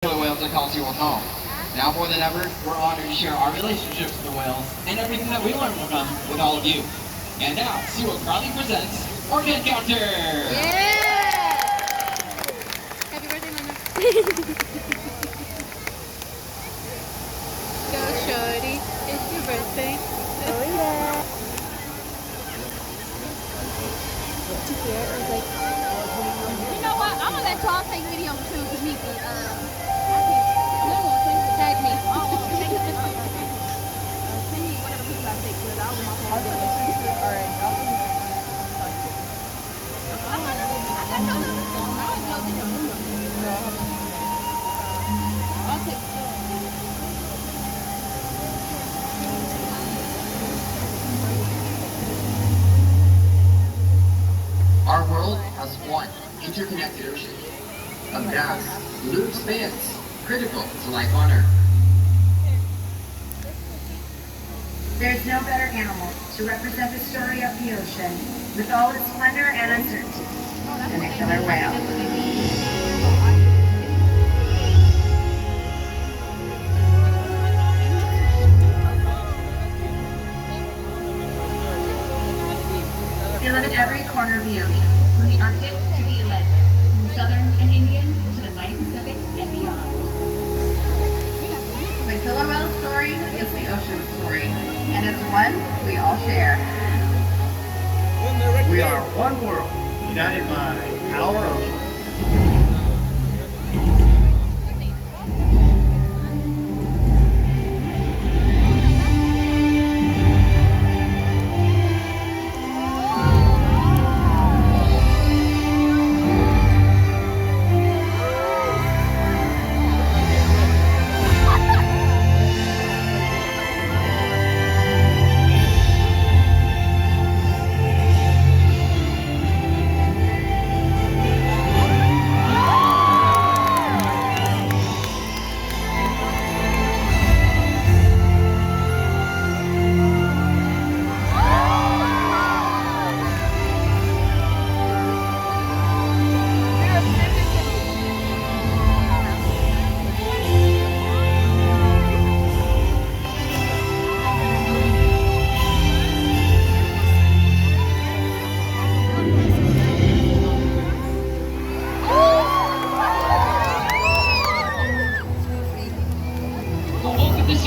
killer whales that call SeaWorld's home. Now more than ever, we're honored to share our relationships with the whales and everything that we learn from them with all of you. And now, SeaWorld proudly presents Orca Encounter! Yeah! Happy birthday, Mama. Go, shorty. It's your birthday. Oh, yeah. To hear, it was like, You know what? I'm gonna let y'all take videos too, cause me, I can't. No one can tag me. Send me whatever pictures I take, cause I'll do my phone. Alright, I'll send you. I'll take. Our world has one interconnected ocean, a vast, blue expanse, critical to life on Earth. There's no better animal to represent the story of the ocean with all its splendor and uncertainty than a killer whale. They live in every corner of the ocean, from the Arctic to the Atlantic, from the Southern and Indian to the mighty Pacific and beyond. The killer whale story is the ocean story, and it's one we all share. We are one world, united by our ocean.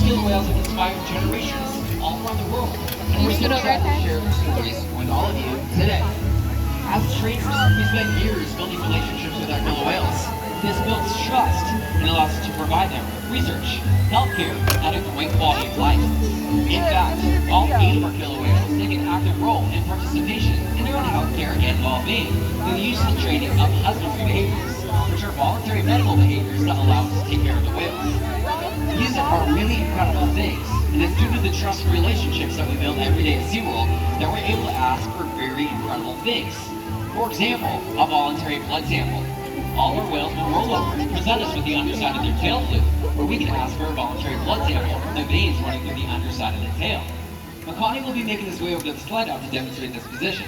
Killer whales have inspired generations all around the world, and we're so excited to share their stories with all of you today. As trainers, we spend years building relationships with our killer whales. This builds trust and allows us to provide them with research, healthcare, and a great quality of life. In fact, all 8 of our killer whales take an active role in participation in their own healthcare and well-being through the use and training of husbandry behaviors, which are voluntary medical behaviors that allow us to take care of the whales. These are really incredible things, and it's due to the trust and relationships that we build every day at SeaWorld that we're able to ask for very incredible things. For example, a voluntary blood sample. All our whales will roll over and present us with the underside of their tail fluid, where we can ask for a voluntary blood sample from the veins running through the underside of the tail. Makani will be making his way over to the slide out to demonstrate this position.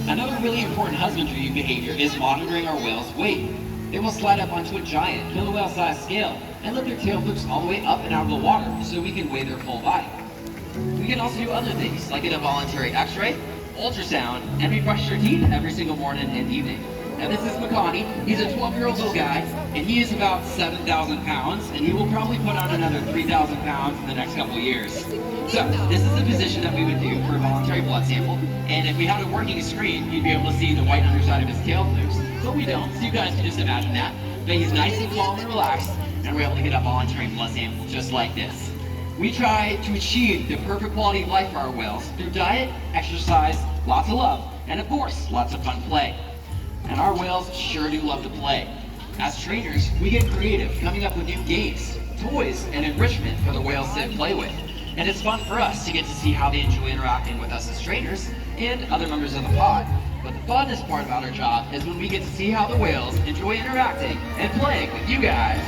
Another really important husbandry behavior is monitoring our whales' weight. They will slide up onto a giant killer whale-sized scale and let their tail flukes all the way up and out of the water so we can weigh their full body. We can also do other things like get a voluntary x-ray, ultrasound, and refresh their teeth every single morning and evening. Now this is Makani. He's a 12-year-old little guy, and he is about 7,000 pounds, and he will probably put on another 3,000 pounds in the next couple of years. So this is the position that we would do for a voluntary blood sample, and if we had a working screen, you'd be able to see the white underside of his tail flukes. But we don't, so you guys can just imagine that. But he's nice and calm and relaxed, and we're able to get a voluntary blood sample just like this. We try to achieve the perfect quality of life for our whales through diet, exercise, lots of love, and of course, lots of fun play. And our whales sure do love to play. As trainers, we get creative, coming up with new games, toys, and enrichment for the whales to play with. And it's fun for us to get to see how they enjoy interacting with us as trainers and other members of the pod. But the funnest part about our job is when we get to see how the whales enjoy interacting and playing with you guys.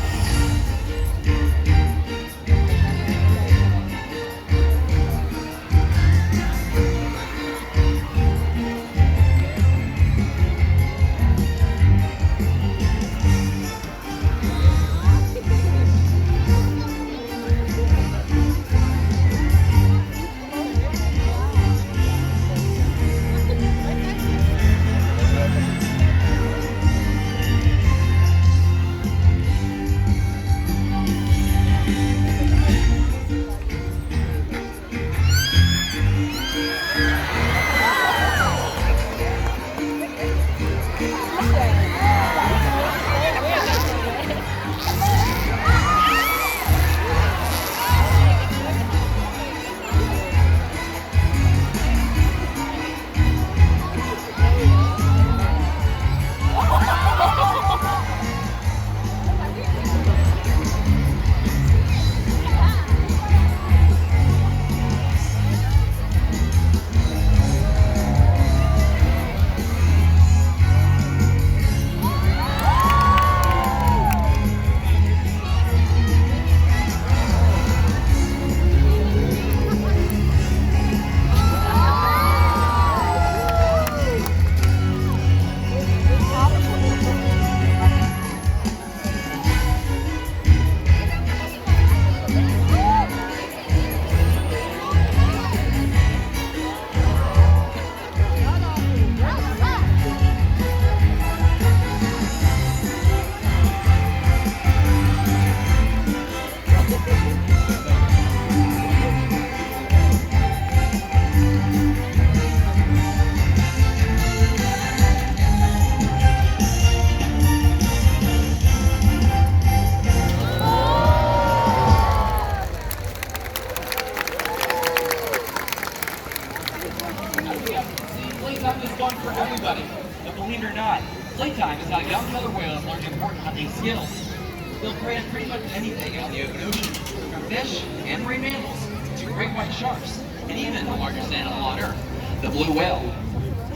prey on pretty much anything out in the open ocean, from fish and marine mammals to great white sharks, and even the largest animal on Earth, the blue whale.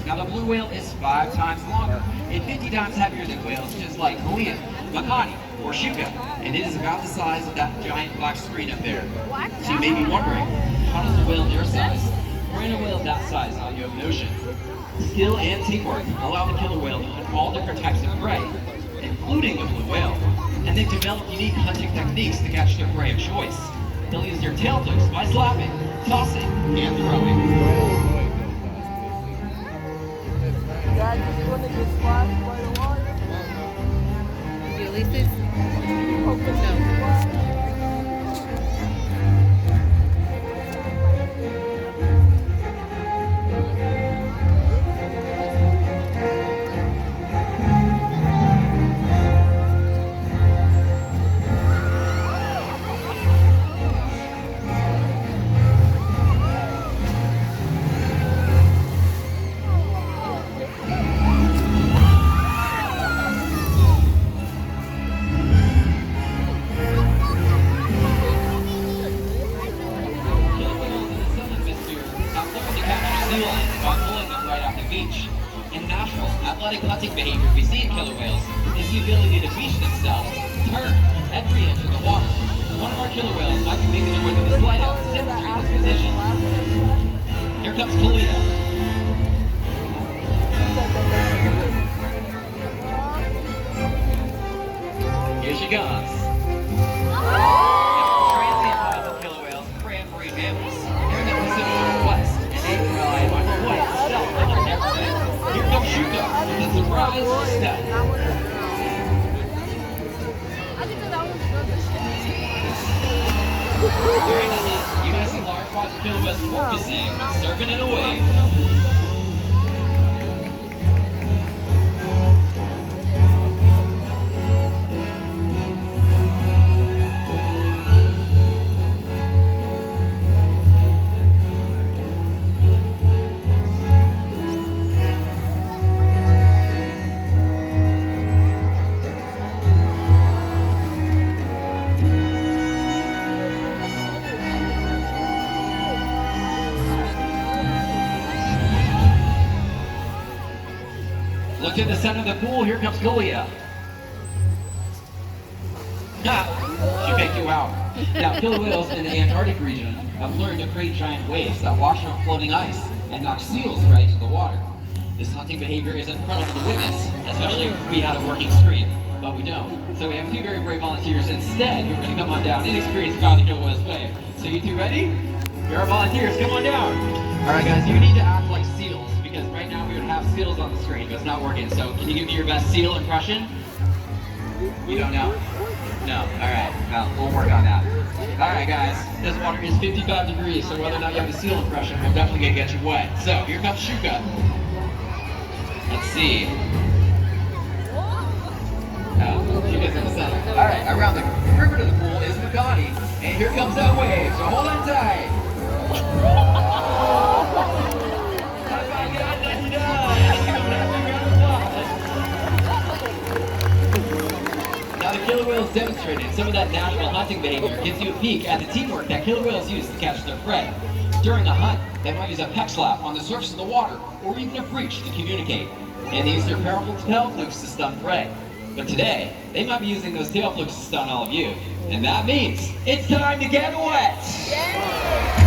Now the blue whale is 5 times longer and 50 times heavier than whales just like Kalia, Makani, or Shuka, and it is about the size of that giant black screen up there. So you may be wondering, how does a whale their size train a whale that size out in the open ocean? Skill and teamwork allow the killer whale to hunt all different types of prey, including the blue whale, and they've developed unique hunting techniques to catch their prey of choice. They'll use their tail flips by slapping, tossing, and throwing. Ulysses? No. Athletic hunting behavior we see in killer whales is the ability to beach themselves, turn, and re-enter the water. One of our killer whales might be making their way to this lighthouse to demonstrate this position. Here comes Kalia. Here she comes. Now, transient piles of killer whales prey on marine mammals. They're in the Pacific Northwest, and they rely on quite stealth in their neighborhood. Here comes Shuka with a surprise step. During the hunt, you guys see large pots of killer whales focusing, surfing it away. Look at the center of the pool, here comes Kalia. She picked you out. Now, killer whales in the Antarctic region have learned to create giant waves that wash out floating ice and knock seals right into the water. This hunting behavior is incredible to witness, especially if we had a working screen, but we don't. So we have 2 very brave volunteers instead who are going to come on down and experience how the killer whales wave. So you 2 ready? You're our volunteers, come on down. All right guys, you need to act like seals, because right now we would have seals on the screen, but it's not working. So can you give me your best seal impression? You don't know? No, all right, well, we'll work on that. All right guys, this water is 55 degrees, so whether or not you have a seal impression, we're definitely gonna get you wet. So here comes Shuka. Let's see. Shuka's in the center. All right, around the perimeter of the pool is Makani, and here comes that wave, so hold on tight. Now the killer whales demonstrated some of that natural hunting behavior gives you a peek at the teamwork that killer whales use to catch their prey. During a hunt, they might use a peck slap on the surface of the water, or even a breach to communicate. And they use their powerful tail flukes to stun prey. But today, they might be using those tail flukes to stun all of you. And that means it's time to get wet! Yeah.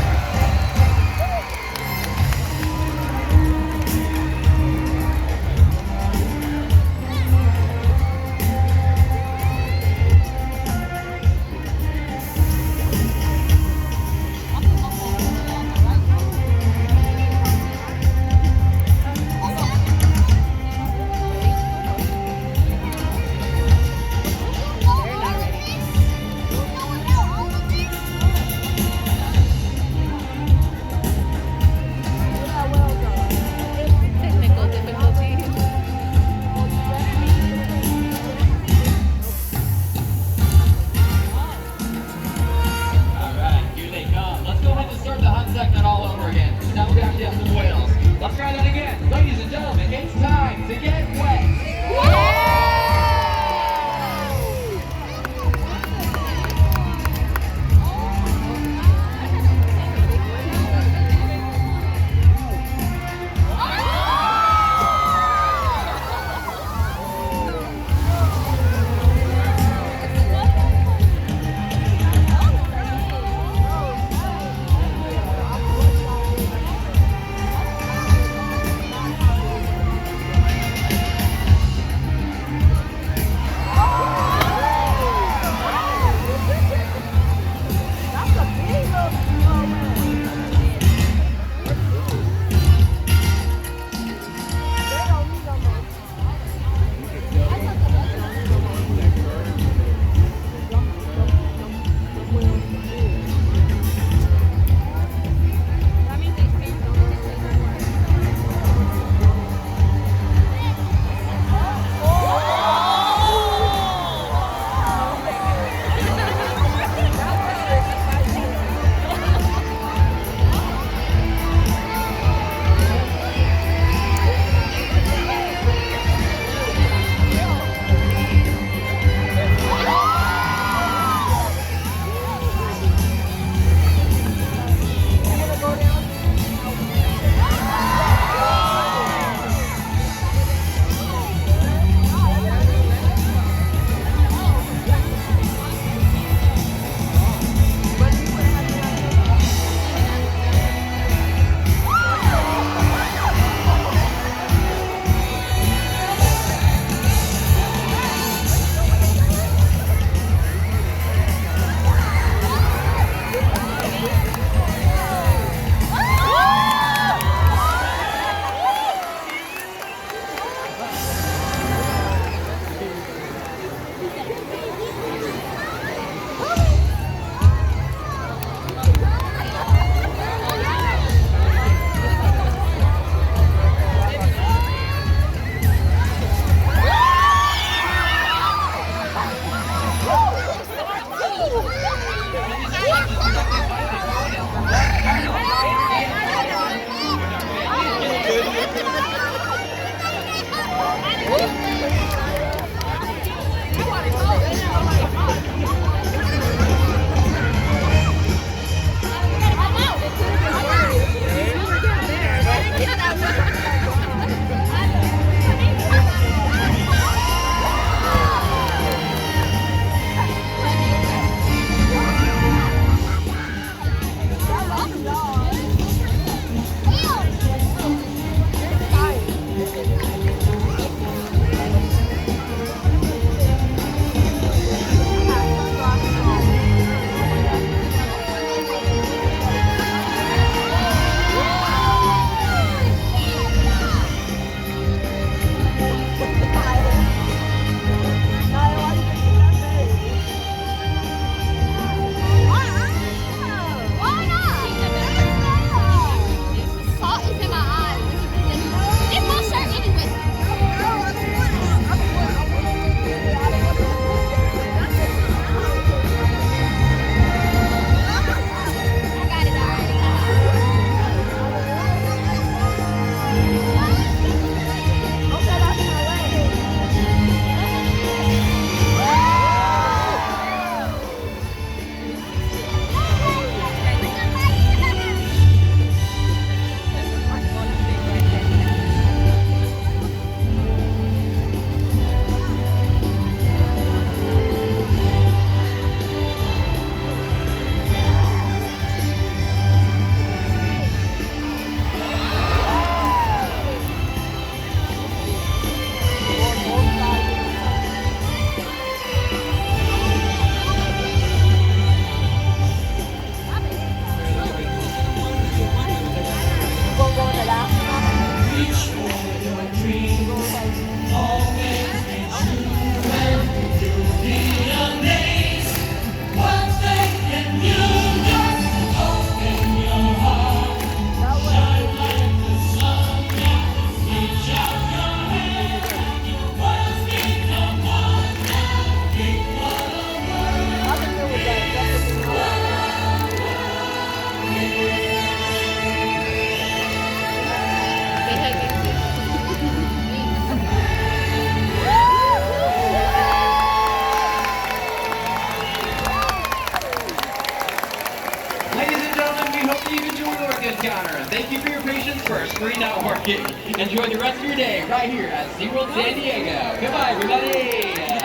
Encounter. Thank you for your patience for our screen not working. Enjoy the rest of your day right here at SeaWorld San Diego. Goodbye, everybody.